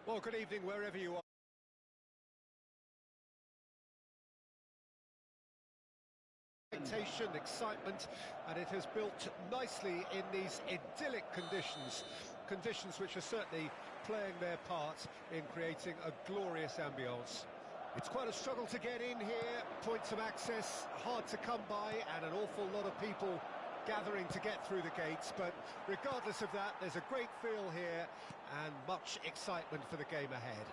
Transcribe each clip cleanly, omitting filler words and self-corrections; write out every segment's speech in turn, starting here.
Well, good evening wherever you are. Expectation, excitement, and it has built nicely in these idyllic conditions. Conditions which are certainly playing their part in creating a glorious ambience. It's quite a struggle to get in here, points of access hard to come by, and an awful lot of people gathering to get through the gates, but regardless of that, there's a great feel here and much excitement for the game ahead.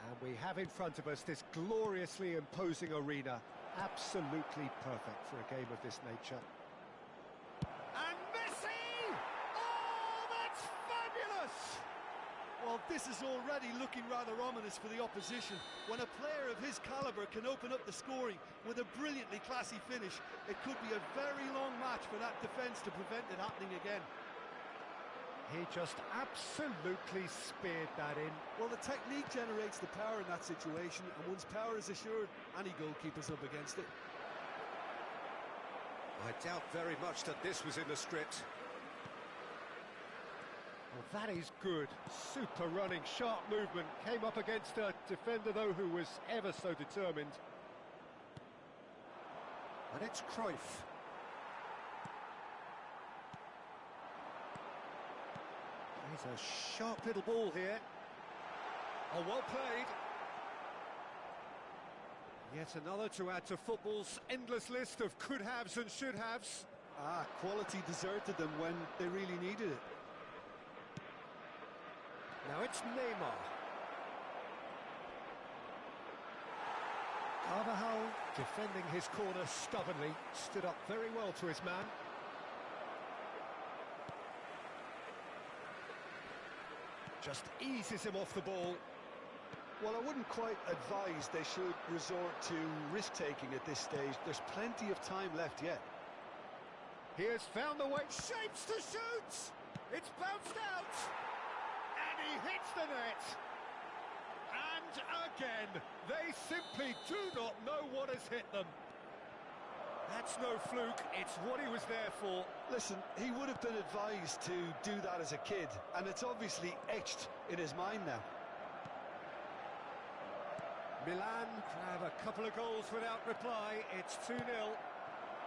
And we have in front of us this gloriously imposing arena, absolutely perfect for a game of this nature. And Messi! Oh, that's fabulous! Well, this is already looking rather ominous for the opposition. When a player of his calibre can open up the scoring with a brilliantly classy finish, it could be a very long match for that defence to prevent it happening again. He just absolutely speared that in. Well, the technique generates the power in that situation, and once power is assured, any goalkeeper's up against it. I doubt very much that this was in the script. Well, that is good. Super running, sharp movement. Came up against a defender, though, who was ever so determined. And it's Cruyff. He's a sharp little ball here. Oh, well played. Yet another to add to football's endless list of could-haves and should-haves. Quality deserted them when they really needed it. Now it's Neymar. Carvajal defending his corner stubbornly, stood up very well to his man. Just eases him off the ball. Well, I wouldn't quite advise they should resort to risk-taking at this stage. There's plenty of time left yet. He has found the way, shapes to shoot! It's bounced out! And he hits the net! And again, they simply do not know what has hit them. That's no fluke, it's what he was there for. Listen, he would have been advised to do that as a kid, and it's obviously etched in his mind now. Milan have a couple of goals without reply, it's 2-0.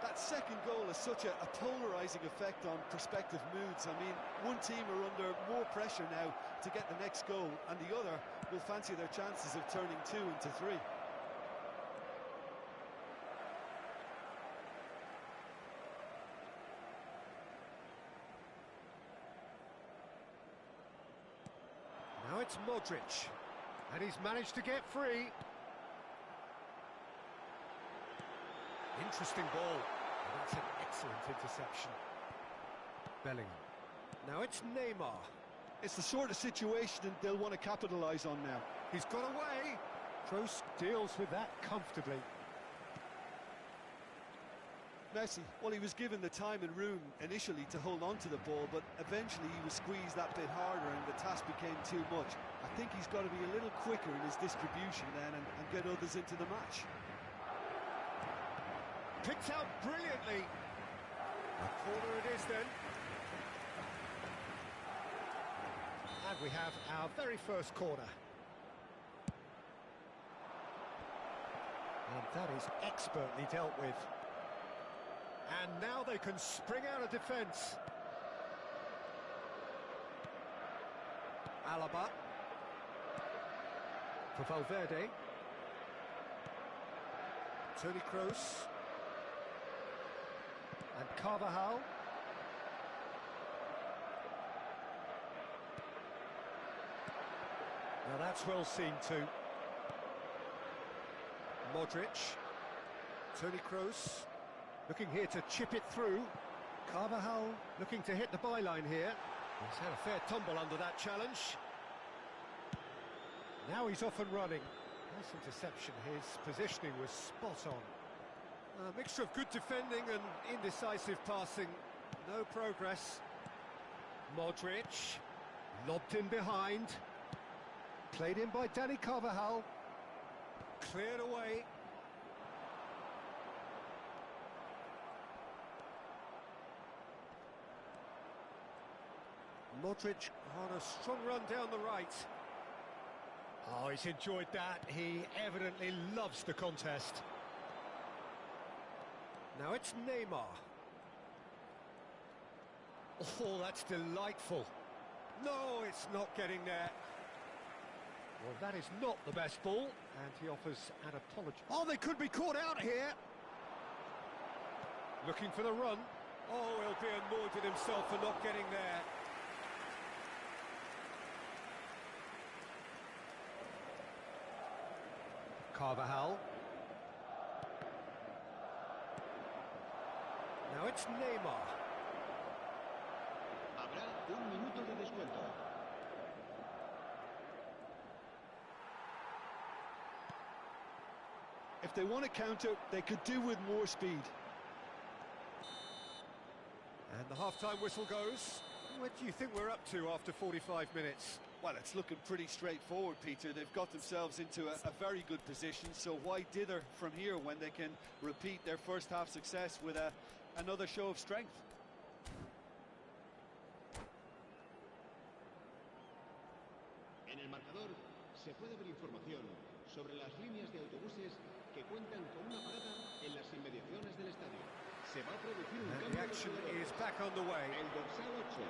That second goal has such a polarising effect on prospective moods. I mean, one team are under more pressure now to get the next goal, and the other will fancy their chances of turning 2 into 3. Now it's Modric, and he's managed to get free. Interesting ball, and that's an excellent interception. Bellingham. Now it's Neymar. It's the sort of situation they'll want to capitalise on now. He's got away. Kroos deals with that comfortably. Messi, well, he was given the time and room initially to hold on to the ball, but eventually he was squeezed that bit harder and the task became too much. I think he's got to be a little quicker in his distribution then and get others into the match. Picked out brilliantly. A corner it is then. And we have our very first corner. And that is expertly dealt with. And now they can spring out of defence. Alaba. For Valverde. Toni Kroos. And Carvajal. Now that's well seen too. Modric. Toni Kroos. Looking here to chip it through. Carvajal looking to hit the byline here. He's had a fair tumble under that challenge. Now he's off and running. Nice interception, his positioning was spot on. A mixture of good defending and indecisive passing. No progress. Modric. Lobbed in behind. Played in by Dani Carvajal. Cleared away. Modric on a strong run down the right. Oh, he's enjoyed that. He evidently loves the contest. Now it's Neymar. Oh, that's delightful. No, it's not getting there. Well, that is not the best ball, and he offers an apology. Oh, they could be caught out here. Looking for the run. Oh, he'll be annoyed with himself for not getting there. Carvajal. Now it's Neymar. Habrá un minuto de descuento. If they want to counter, they could do with more speed. And the half-time whistle goes. What do you think we're up to after 45 minutes? Well, it's looking pretty straightforward, Peter. They've got themselves into a very good position, so why dither from here when they can repeat their first half success with another show of strength? En el marcador se puede ver información sobre las líneas de autobuses que cuentan con una parada en las inmediaciones del estadio. Se va a producir un And cambio the de action jugador. is back underway. El dorsal 8.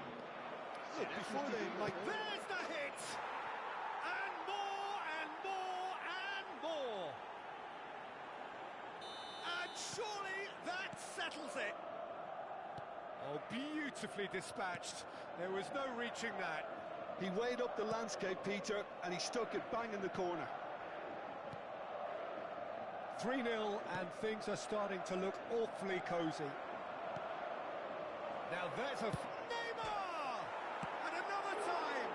Look, before they might... There's the hit! And more, and more, and more! And surely that settles it! Oh, beautifully dispatched. There was no reaching that. He weighed up the landscape, Peter, and he stuck it bang in the corner. 3-0, and things are starting to look awfully cosy. Now there's a... Neymar! And another time!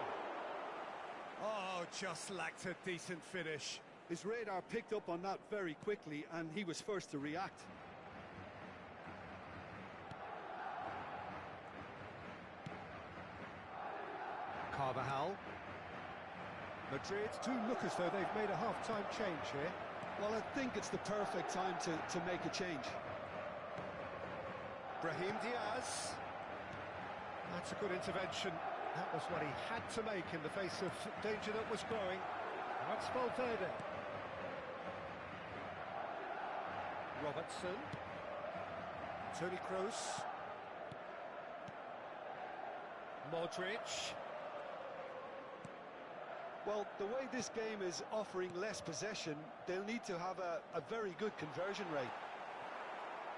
Oh, just lacked a decent finish. His radar picked up on that very quickly, and he was first to react. Carvajal. Madrid do look as though they've made a half-time change here. Well, I think it's the perfect time to make a change. Brahim Diaz. That's a good intervention. That was what he had to make in the face of danger that was growing. That's Valverde. Robertson. Toni Kroos. Modric. Well, the way this game is offering less possession, they'll need to have a very good conversion rate.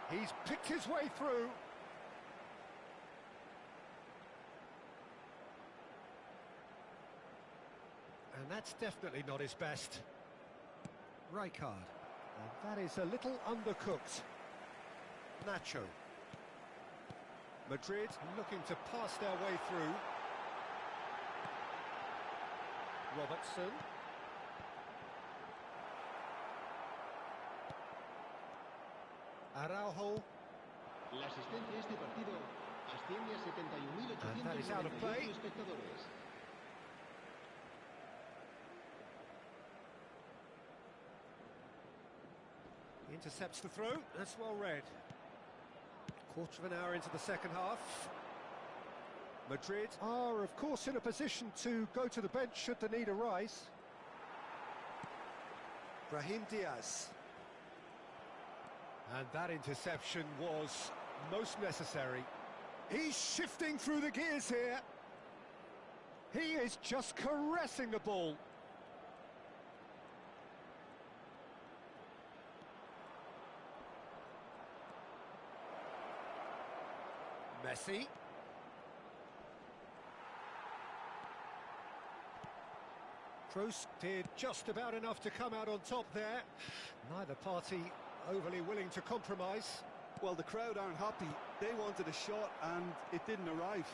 He's picked his way through. And that's definitely not his best. Rijkaard. And that is a little undercooked. Nacho. Madrid looking to pass their way through. Robertson. Araujo. La asistencia a este partido asciende a 71.898 espectadores. He intercepts the throw. That's well read. Quarter of an hour into the second half. Madrid are, of course, in a position to go to the bench should the need arise. Brahim Diaz. And that interception was most necessary. He's shifting through the gears here. He is just caressing the ball. Messi. Kroos did just about enough to come out on top there. Neither party overly willing to compromise. Well, the crowd aren't happy. They wanted a shot and it didn't arrive.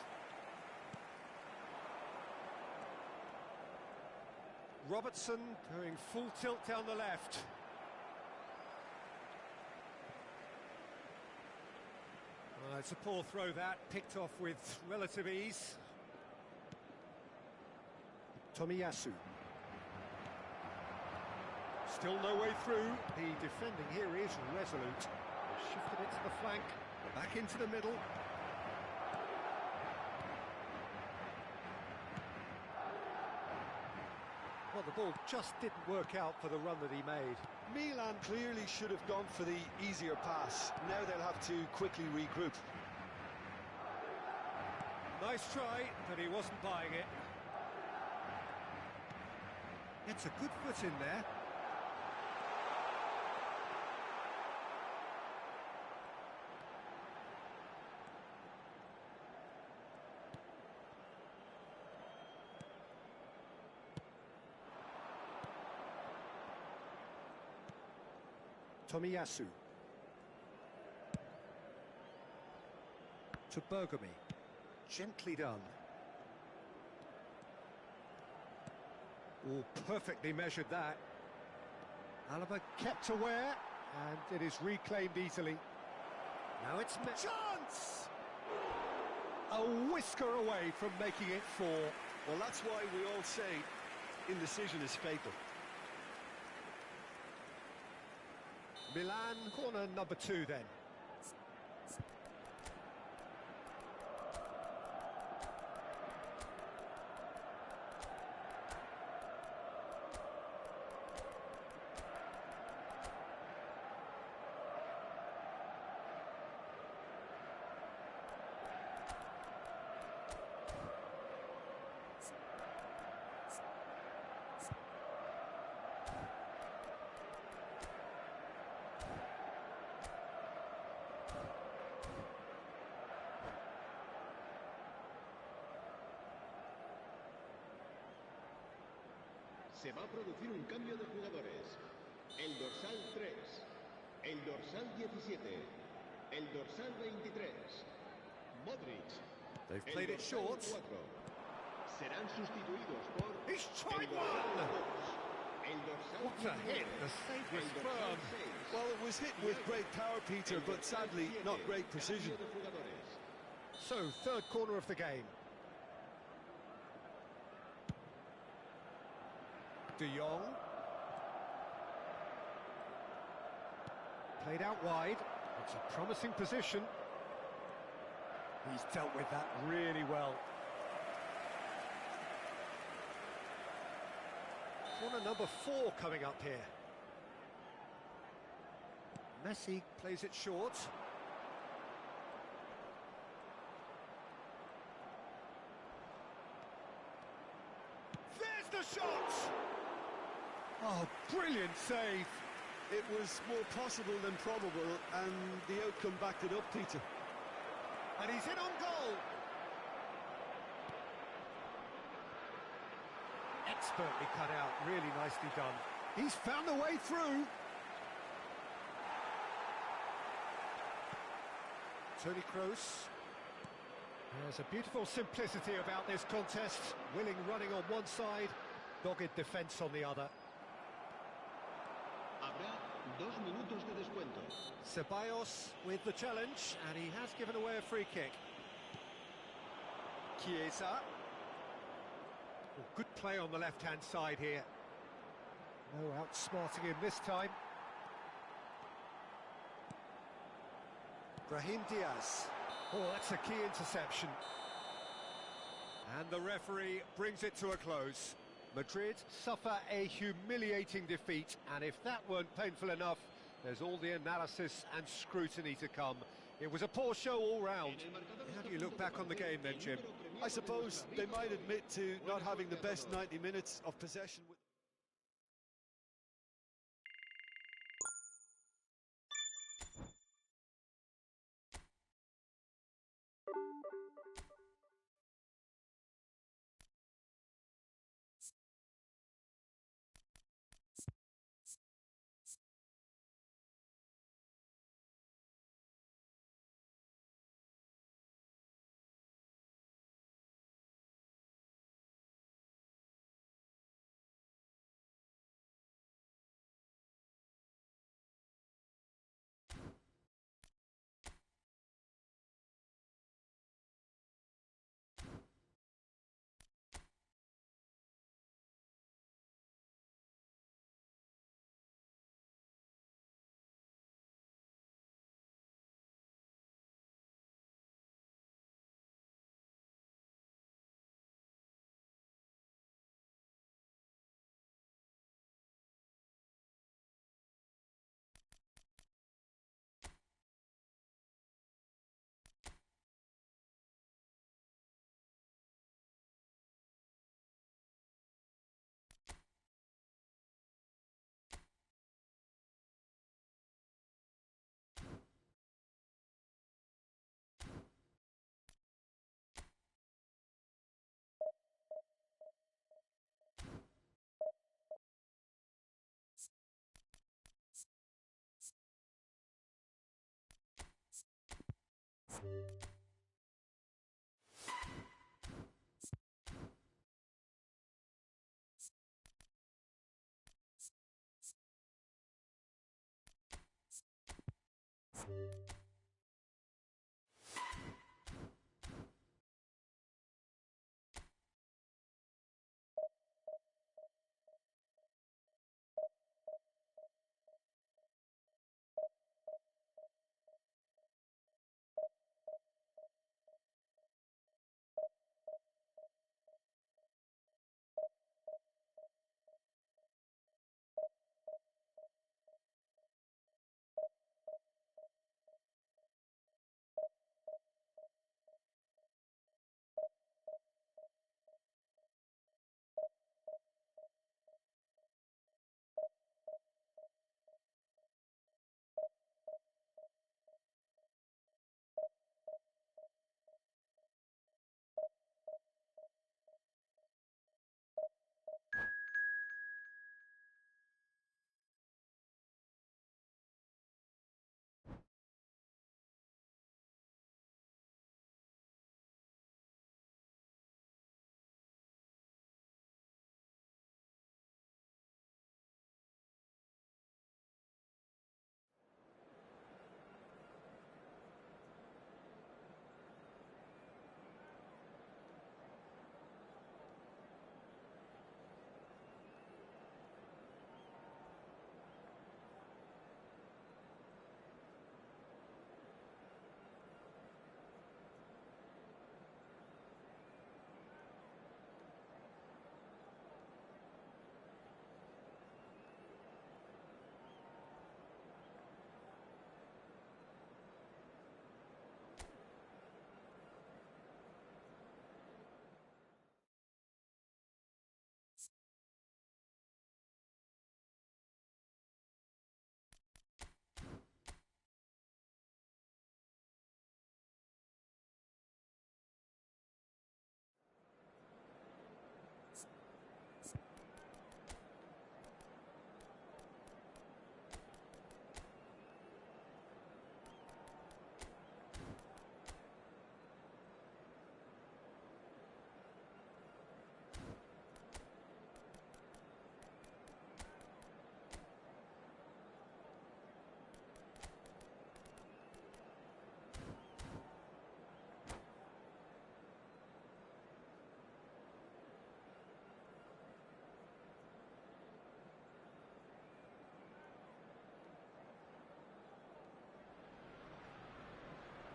Robertson going full tilt down the left. It's a poor throw that, picked off with relative ease. Tomiyasu. Still no way through. The defending here is resolute. Shifted it to the flank, back into the middle. ball just didn't work out for the run that he made. Milan clearly should have gone for the easier pass. Now they'll have to quickly regroup. Nice try, but he wasn't buying it. It's a good foot in there. Tomiyasu. To Bergamy. Gently done. Oh, perfectly measured that. Alaba kept aware, and it is reclaimed easily. Now it's chance! A whisker away from making it 4. Well, that's why we all say indecision is fatal. Milan, corner number 2 then. Se va a producir un cambio de jugadores. El dorsal 3, el dorsal 17, el dorsal 23, Modric. They've played it short. 4. Serán sustituidos por He's tried el dorsal one! 2, el dorsal What a 19, hit, the save was el dorsal firm. 6. Well, it was hit with great power, Peter, but sadly not great precision. Cambio de jugadores. So, third corner of the game. De Jong. Played out wide. It's a promising position. He's dealt with that really well. Corner number 4 coming up here. Messi plays it short. There's the shot! Oh, brilliant save. It was more possible than probable, and the outcome backed it up, Peter. And he's in on goal. Expertly cut out, really nicely done. He's found the way through. Toni Kroos. There's a beautiful simplicity about this contest. Willing running on one side, dogged defence on the other. Habrá 2 minutos de descuento. Ceballos with the challenge, and he has given away a free kick. Chiesa. Oh, good play on the left-hand side here. No outsmarting him this time. Brahim Diaz. Oh, that's a key interception. And the referee brings it to a close. Madrid suffer a humiliating defeat, and if that weren't painful enough, there's all the analysis and scrutiny to come. It was a poor show all round. How do you look back on the game then, Jim? I suppose they might admit to not having the best 90 minutes of possession.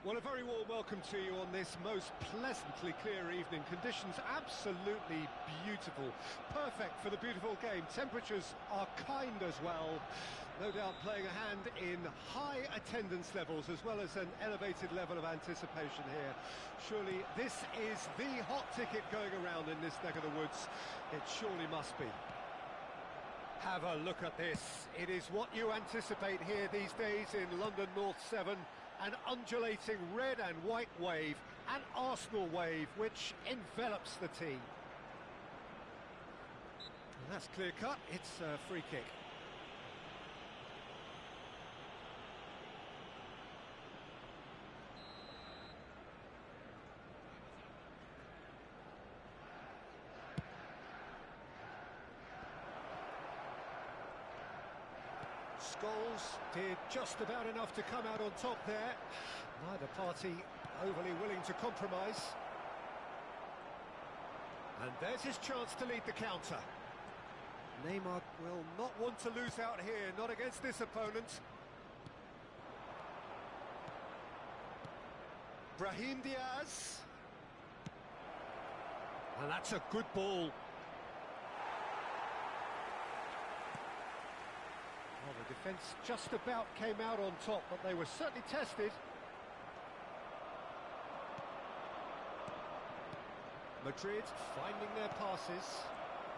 Well, a very warm welcome to you on this most pleasantly clear evening. Conditions absolutely beautiful. Perfect for the beautiful game. Temperatures are kind as well. No doubt playing a hand in high attendance levels as well as an elevated level of anticipation here. Surely this is the hot ticket going around in this neck of the woods. It surely must be. Have a look at this. It is what you anticipate here these days in London North 7. An undulating red and white wave, an Arsenal wave, which envelops the tee. And that's clear cut, it's a free kick. Scholes did just about enough to come out on top there. Neither party overly willing to compromise. And there's his chance to lead the counter. Neymar will not want to lose out here, not against this opponent. Brahim Diaz. And that's a good ball. Well, the defence just about came out on top, but they were certainly tested. Madrid finding their passes.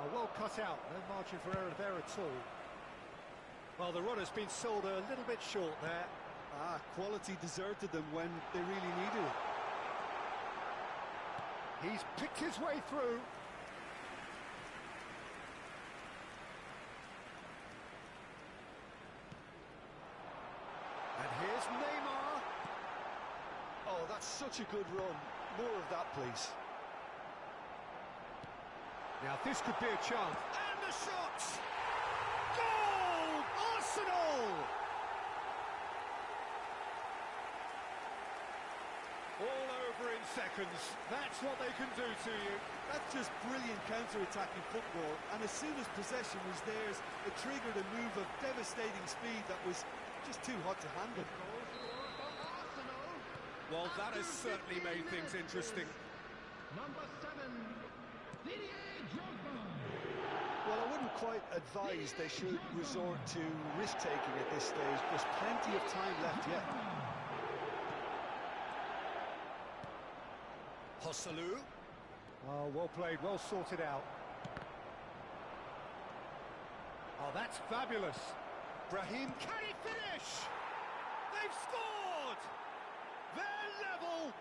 Are well cut out, no margin for error there at all. Well, the runner's been sold a little bit short there. Quality deserted them when they really needed it. He's picked his way through. And here's Neymar. Oh, that's such a good run. More of that, please. Now this could be a chance. And the shot! Goal! Arsenal! All over in seconds. That's what they can do to you. That's just brilliant counter-attacking football, and as soon as possession was theirs, it triggered a move of devastating speed that was just too hot to handle. Well, that has certainly made things interesting. Number 7, Didier Drogba. Well, I wouldn't quite advise they should resort to risk-taking at this stage. There's plenty of time left yet. Joselu. Oh, well played, well sorted out. Oh, that's fabulous. Brahim, can he finish? They've scored! They're level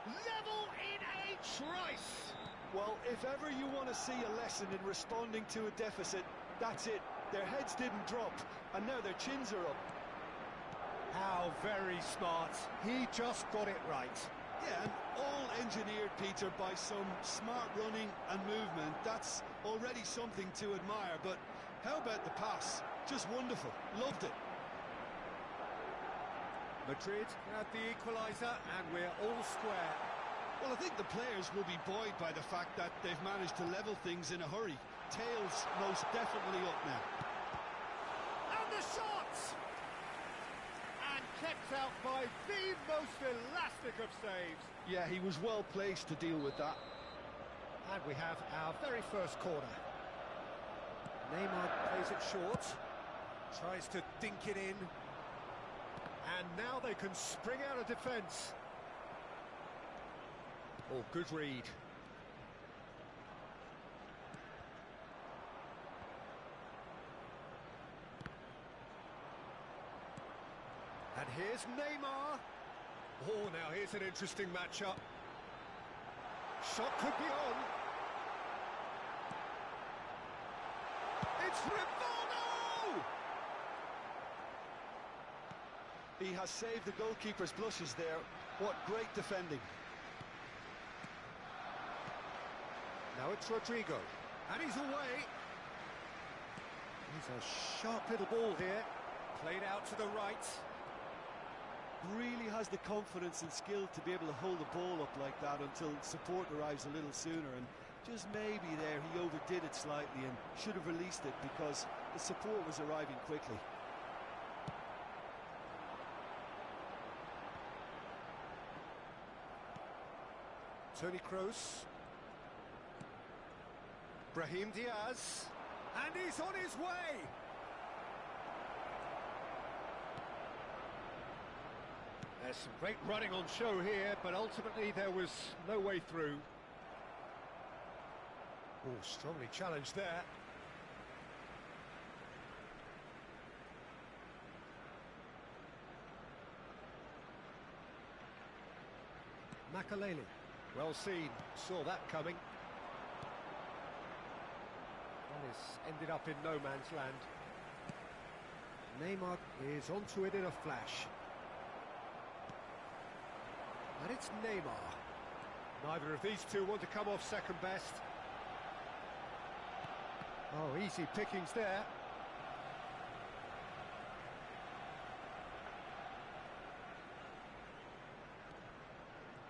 in a trice. Well, if ever you want to see a lesson in responding to a deficit, that's it. Their heads didn't drop, and now their chins are up. How very smart. He just got it right. Yeah, and all engineered, Peter, by some smart running and movement. That's already something to admire, but how about the pass? Just wonderful. Loved it. Madrid had the equaliser, and we're all square. Well, I think the players will be buoyed by the fact that they've managed to level things in a hurry. Tails most definitely up now. And the shot! And kept out by the most elastic of saves. Yeah, he was well placed to deal with that. And we have our very first corner. Neymar plays it short. Tries to dink it in. And now they can spring out of defence. Oh, good read. And here's Neymar. Oh, now here's an interesting matchup. Shot could be on. It's Rivaldo! He has saved the goalkeeper's blushes there. What great defending. Now it's Rodrigo. And he's away. He's a sharp little ball here. Played out to the right. Really has the confidence and skill to be able to hold the ball up like that until support arrives a little sooner, and just maybe there he overdid it slightly and should have released it because the support was arriving quickly. Toni Kroos. Brahim Diaz. And he's on his way! There's some great running on show here, but ultimately there was no way through. Oh, strongly challenged there. Makaleli, well seen, saw that coming. Well, it's ended up in no man's land. Neymar is onto it in a flash. And it's Neymar. Neither of these two want to come off second best. Oh, easy pickings there.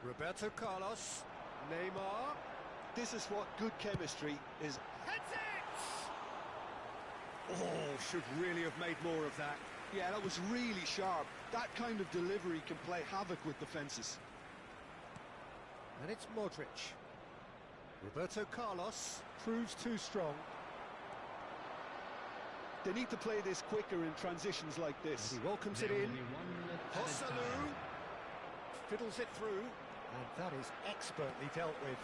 Roberto Carlos. Neymar. This is what good chemistry is. Heads it! Oh, should really have made more of that. Yeah, that was really sharp. That kind of delivery can play havoc with defences. And it's Modric. Roberto Carlos proves too strong. They need to play this quicker in transitions like this. And he welcomes it in. Joselu fiddles it through, and that is expertly dealt with.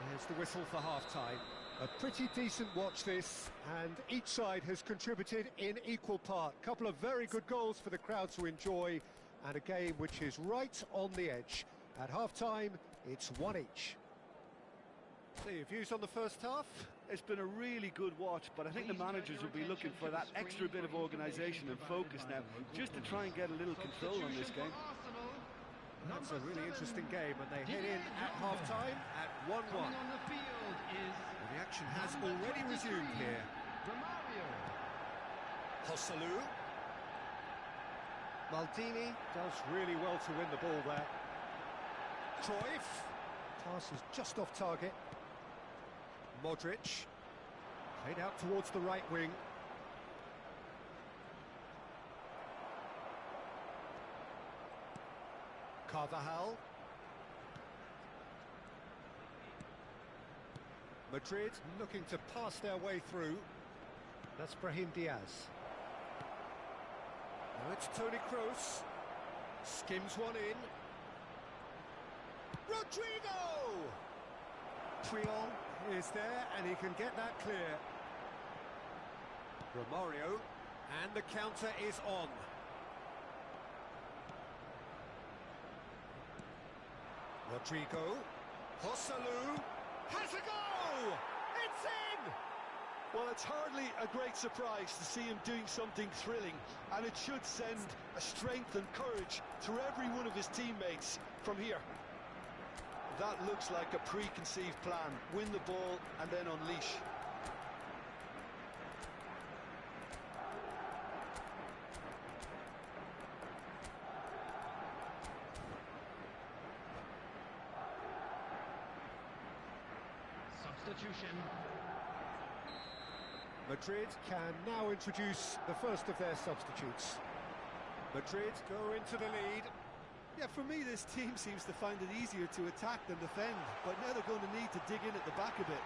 There's the whistle for half-time. A pretty decent watch this, and each side has contributed in equal part. Couple of very good goals for the crowd to enjoy, and a game which is right on the edge. At half-time, it's one each. So your views on the first half? it's been a really good watch, but I think the managers will be looking for that extra bit of organisation and focus now, just to try and get a little control on this game. That's a really interesting game, and they head in at half-time at 1-1. The action has already resumed here. Hosselu. Maldini does really well to win the ball there. Cruyff. Pass is just off target. Modric. Played out towards the right wing. Carvajal. Madrid looking to pass their way through. That's Brahim Diaz. Now it's Toni Kroos. Skims one in. Rodrigo! Puyol is there, and he can get that clear. Romario, and the counter is on. Rodrigo. Hosselu has a go! It's in! Well, it's hardly a great surprise to see him doing something thrilling, and it should send a strength and courage through every one of his teammates from here. That looks like a preconceived plan. Win the ball and then unleash. Substitution. Madrid can now introduce the first of their substitutes. Madrid go into the lead. Yeah, for me, this team seems to find it easier to attack than defend, but now they're going to need to dig in at the back a bit.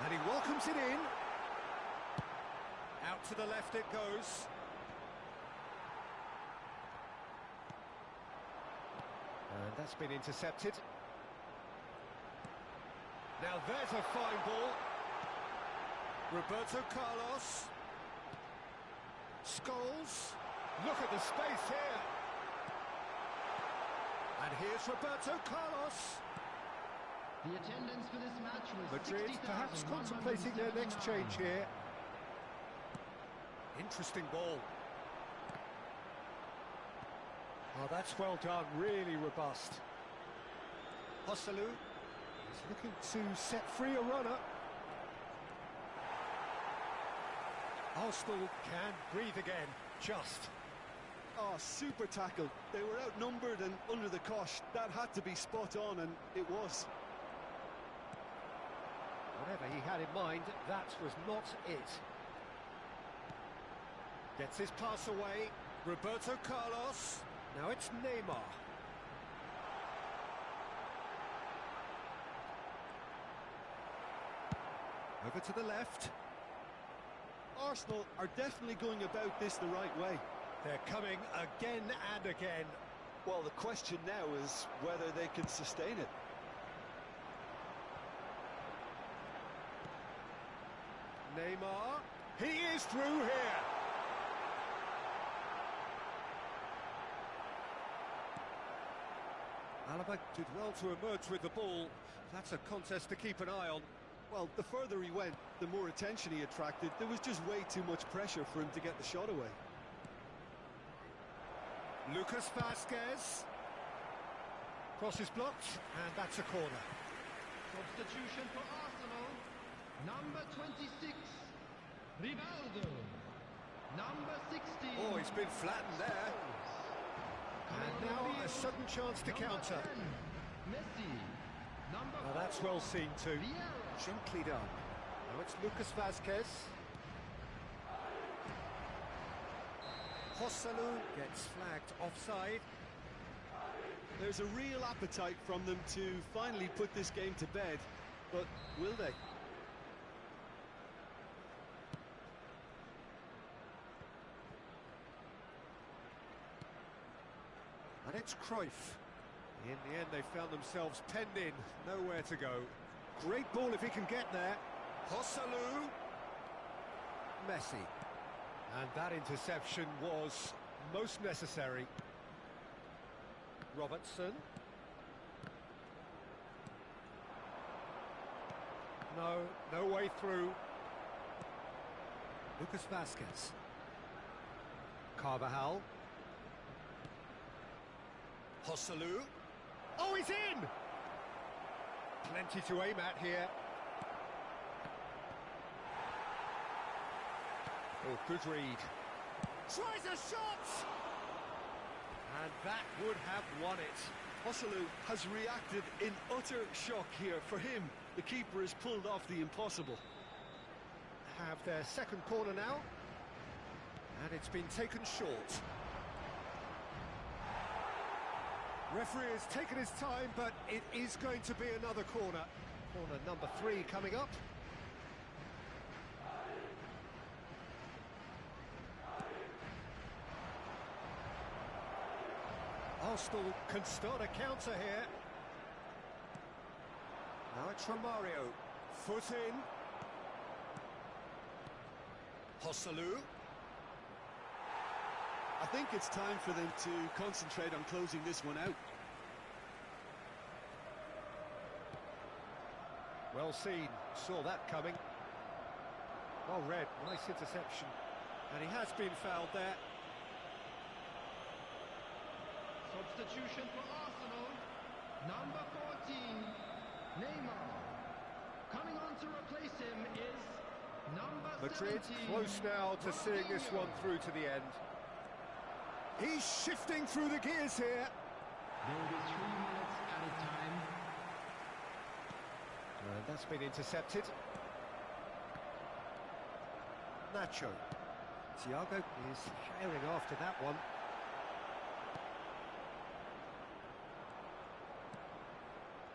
And he welcomes it in. Out to the left it goes. And that's been intercepted. Now there's a fine ball. Roberto Carlos. Scholes. Look at the space here. And here's Roberto Carlos. The attendance for this match was Madrid perhaps contemplating their next change here. Interesting ball. Oh, that's well done, really robust. Hosselu is looking to set free a runner. Arsenal can breathe again, just. Oh, super tackle. They were outnumbered and under the cosh. That had to be spot on, and it was. Whatever he had in mind, that was not it. Gets his pass away. Roberto Carlos. Now it's Neymar. Over to the left. Arsenal are definitely going about this the right way. They're coming again and again. Well, the question now is whether they can sustain it. Neymar. He is through here. Alaba did well to emerge with the ball. That's a contest to keep an eye on. Well, the further he went, the more attention he attracted. There was just way too much pressure for him to get the shot away. Lucas Vazquez. Cross is blocked, and that's a corner. Substitution for Arsenal. Number 26, Rivaldo. Number 16. Oh, he's been flattened there. And now a sudden chance to counter. 10, Messi. Number Now that's well seen too. Vieira. Gently done. Now it's Lucas Vazquez. Hosselu gets flagged offside. There's a real appetite from them to finally put this game to bed, but will they? And it's Cruyff. In the end, they found themselves penned in, nowhere to go. Great ball if he can get there. Hosselu. Messi. And that interception was most necessary. Robertson. No, no way through. Lucas Vasquez. Carvajal. Hosselu. Oh, he's in! Plenty to aim at here. Oh, good read. Tries a shot! And that would have won it. Hosselu has reacted in utter shock here. For him, the keeper has pulled off the impossible. Have their second corner now. And it's been taken short. Referee has taken his time, but it is going to be another corner. Corner number 3 coming up. Arsenal can start a counter here. Now it's Romario. Foot in. Hosselu. I think it's time for them to concentrate on closing this one out. Well seen, saw that coming. Well read, nice interception. And he has been fouled there. Substitution for Arsenal, number 14, Neymar. Coming on to replace him is number Madrid 17, close now to seeing this one through to the end. He's shifting through the gears here. There will be 3 minutes at a time. And that's been intercepted. Nacho. Thiago is firing after that one.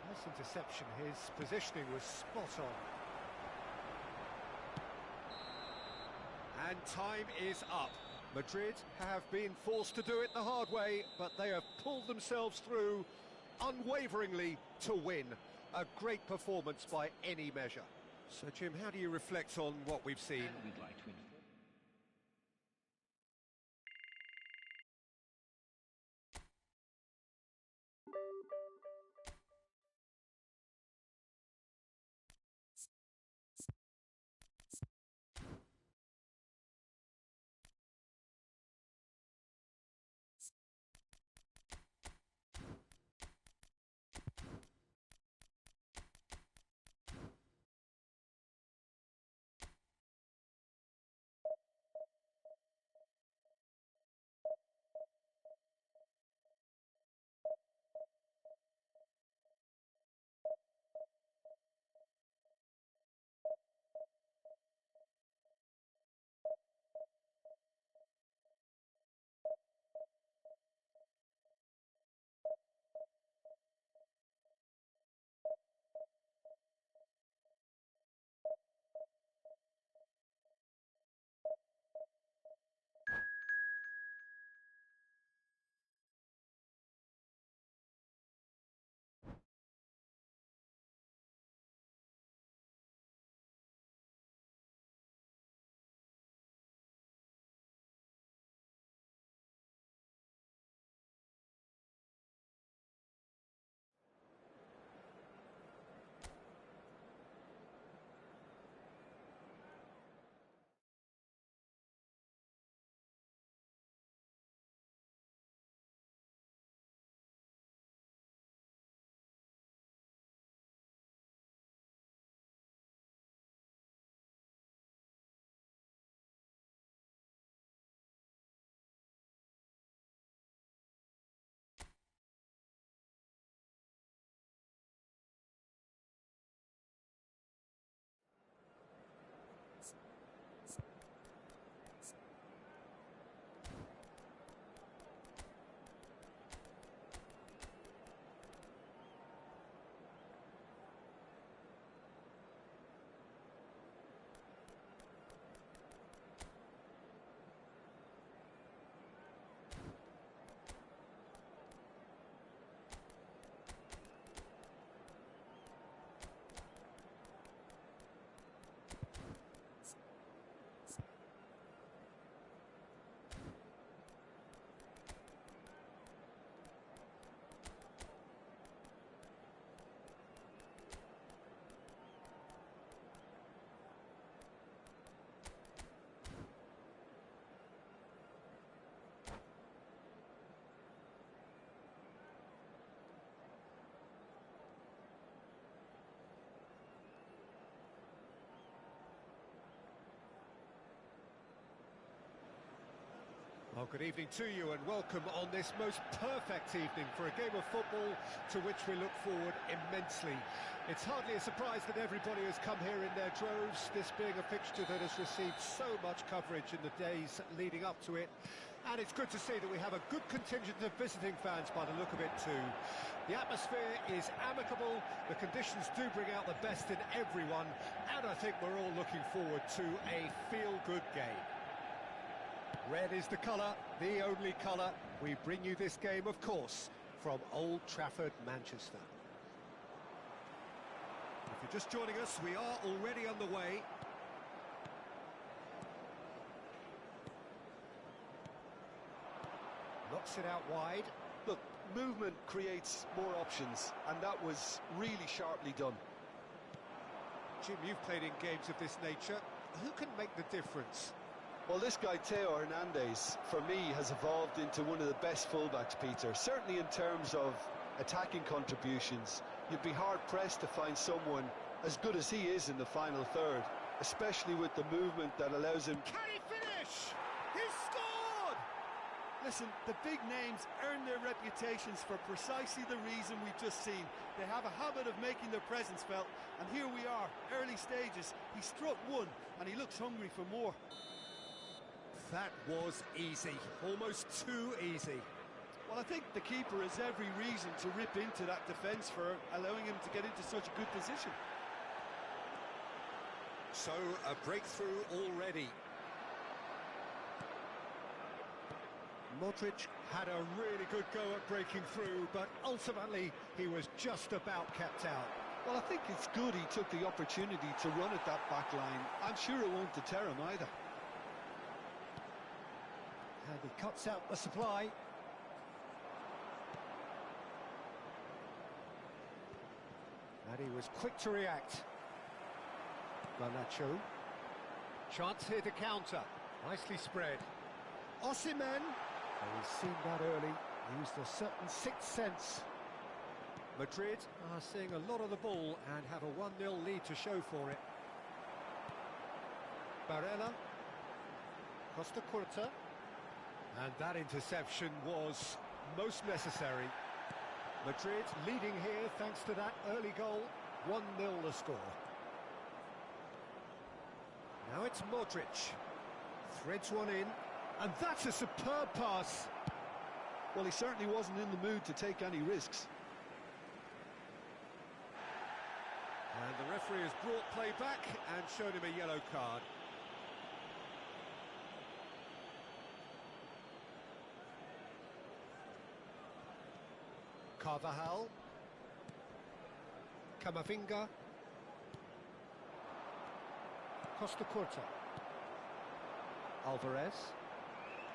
Nice interception, his positioning was spot on. And time is up. Madrid have been forced to do it the hard way, but they have pulled themselves through unwaveringly to win. A great performance by any measure. So, Jim, how do you reflect on what we've seen? We'd like to inform Well, good evening to you and welcome on this most perfect evening for a game of football to which we look forward immensely. It's hardly a surprise that everybody has come here in their droves, this being a fixture that has received so much coverage in the days leading up to it. And it's good to see that we have a good contingent of visiting fans by the look of it too. The atmosphere is amicable, the conditions do bring out the best in everyone, and I think we're all looking forward to a feel-good game. Red is the colour, the only colour. We bring you this game, of course, from Old Trafford, Manchester. If you're just joining us, we are already underway. Knocks it out wide. Look, movement creates more options, and that was really sharply done. Jim, you've played in games of this nature. Who can make the difference? Well, this guy, Theo Hernandez, for me, has evolved into one of the best fullbacks, Peter. Certainly in terms of attacking contributions. You'd be hard-pressed to find someone as good as he is in the final third, especially with the movement that allows him... Can he finish? He's scored! Listen, the big names earn their reputations for precisely the reason we've just seen. They have a habit of making their presence felt, and here we are, early stages. He struck one, and he looks hungry for more. That was easy, almost too easy. Well, I think the keeper has every reason to rip into that defence for allowing him to get into such a good position. So, a breakthrough already. Modric had a really good go at breaking through, but ultimately he was just about kept out. Well, I think it's good he took the opportunity to run at that back line. I'm sure it won't deter him either. And he cuts out the supply. And he was quick to react. Garnacho. Chance here to counter. Nicely spread. Osimhen. Oh, he's seen that early. Used a certain sixth sense. Madrid are seeing a lot of the ball and have a 1-0 lead to show for it. Barella. Costa Curta. And that interception was most necessary. Madrid leading here thanks to that early goal. 1-0 the score. Now it's Modric. Threads one in. And that's a superb pass. Well, he certainly wasn't in the mood to take any risks. And the referee has brought play back and shown him a yellow card. Carvajal, Camavinga, Costa Curta, Alvarez.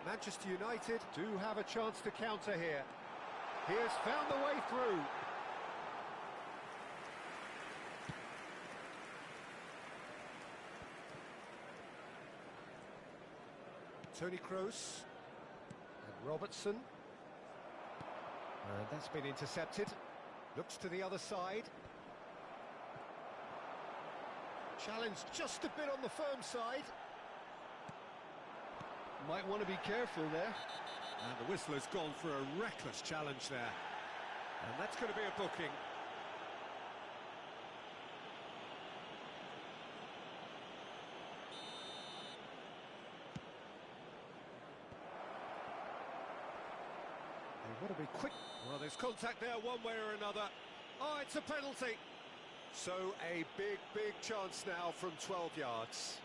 Manchester United do have a chance to counter here. He has found the way through. Toni Kroos and Robertson. And that's been intercepted. Looks to the other side. Challenge just a bit on the firm side. Might want to be careful there. And the whistle has gone for a reckless challenge there. And that's going to be a booking. They want to be quick. Well, there's contact there one way or another. Oh, it's a penalty. So a big chance now from 12 yards.